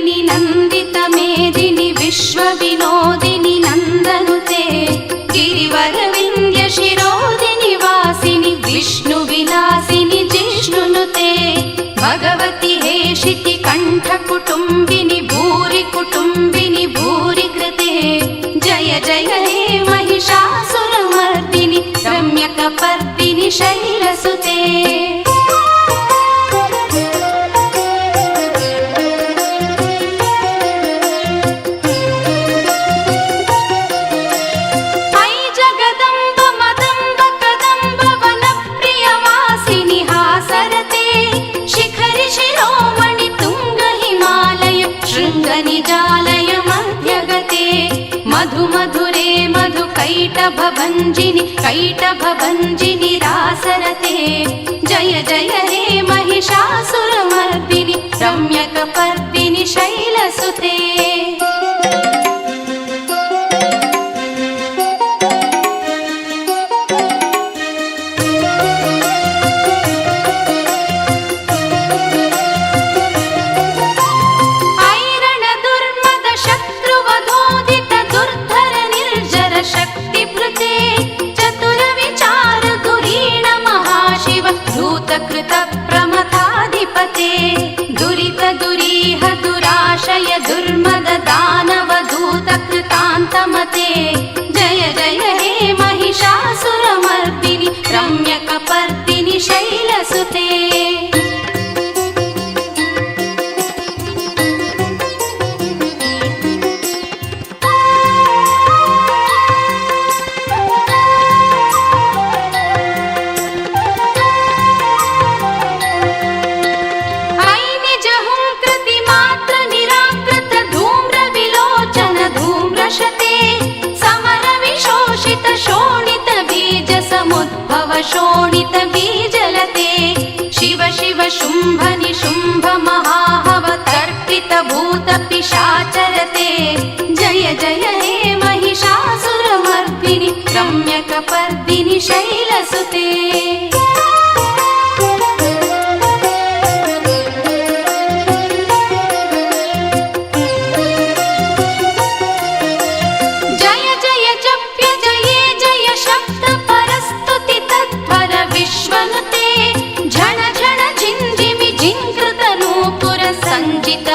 वेदिनि नन्दित मेदिनि विश्वविनोदिनि नन्दनुते गिरिवरविन्द्य शिरोदिनि वासिनि विष्णुविलासिनि जिष्णुनुते भगवति हेशिति कण्ठकुटुम्बिनि भूरि कुटुम्बिनि भूरि कृते जय जय हे महिषासुरमर्दिनि रम्यकपर्दिनि शैलसुते निजालय मध्यगते मधुमधुरे मधुकैटभभञ्जिनि कैटभभञ्जिनि रासरते जय जय हे महिषासुरमर्दिनि रम्यकपर्दिनि शैलसुते कृतप्रमथाधिपते दुरित दुरीह दुराशय दुर्मद दानव दूत कृतान्तमते जय जय हे महिषासुरमर्दिनि रम्यकपर्दिनि शैलसुते शोणित बीजलते शिव शिव शुंभ निशुंभ महाहव तर्पित भूत पिशाचरते जय जय हे महिषासुरमर्दिनि रम्यकपर्दिनि शैलसुते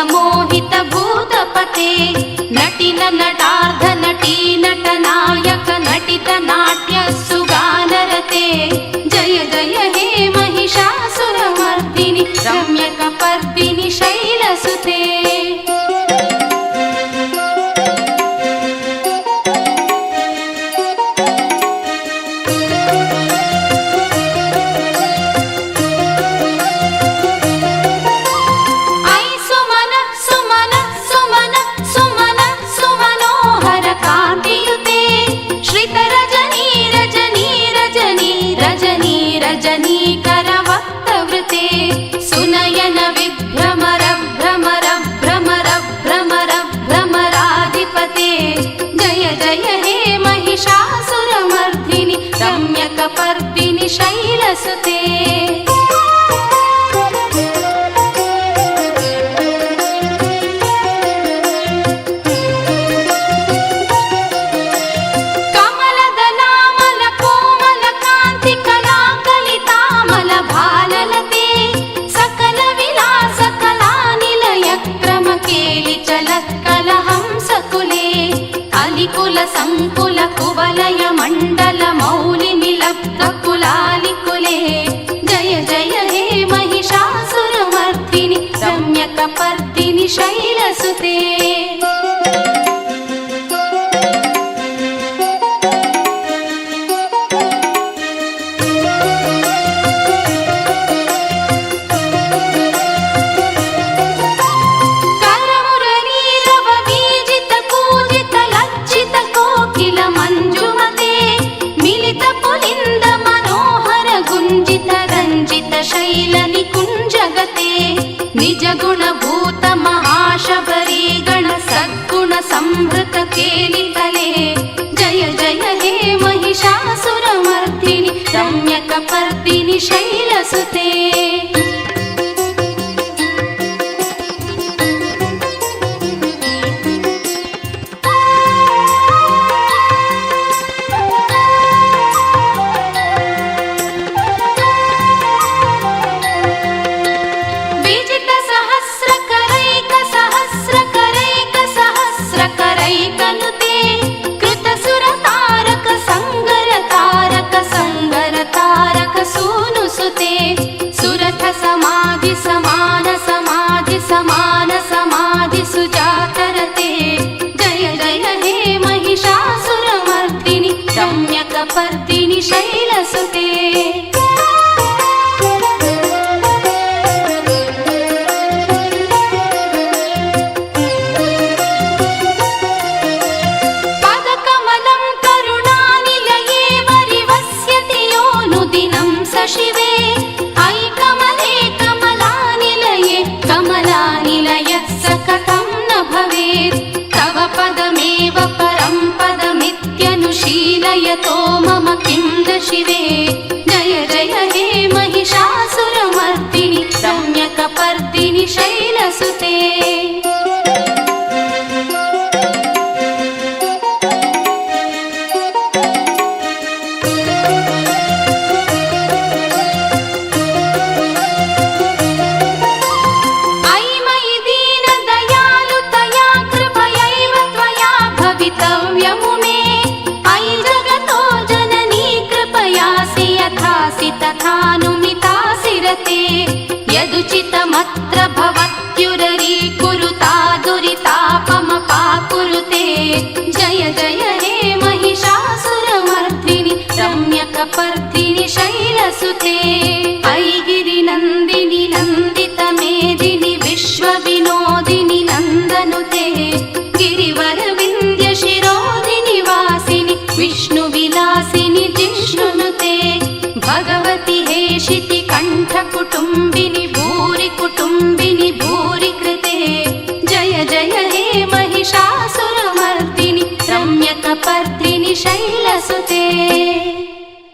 मोहित भूतपते नटिन नटार्ध नटी नटनायक नटित नाट्य सुगानरते जय जय हे महिषासुरमर्दिनि रम्यकपर्दिनि शैलसुते सुनयन विभ्रमर भ्रमर भ्रमर भ्रमर भ्रमराधिपते जय जय हे महिषासुरमर्दिनि रम्यकपर्दिनि शैलसुते कुल संकुल कुवलय मंडल मौलि निलब्ध कुलालिकुले जय जय हे महिषासुरमर्दिनि रम्यकपर्दिनि शैलसुते शैलनिकुञ्जगते निज गुणभूत महाशबरी गण सद्गुण संभृत केलितले जय जय हे महिषासुरमर्दिनि रम्यकपर्दिनि शैलसुते शिवे जय जय हे महिषासुरमर्दिनि रम्यकपर्दिनि शैलसुते यदुचितमत्र भवत्युररीकुरुता दुरितापमपाकुरुते जय जय हे महिषासुरमर्दिनि रम्यकपर्दिनि शैलसुते ऐगिरिनन्दिनि नन्दितमेदिनि विश्वविनोदिनि नन्दनुते गिरिवरविन्द्यशिरोधिनि वासिनि विष्णुविलासिनि जिष्णुनुते भगवति हेशिति कण्ठकुटुम्बिनि भूरि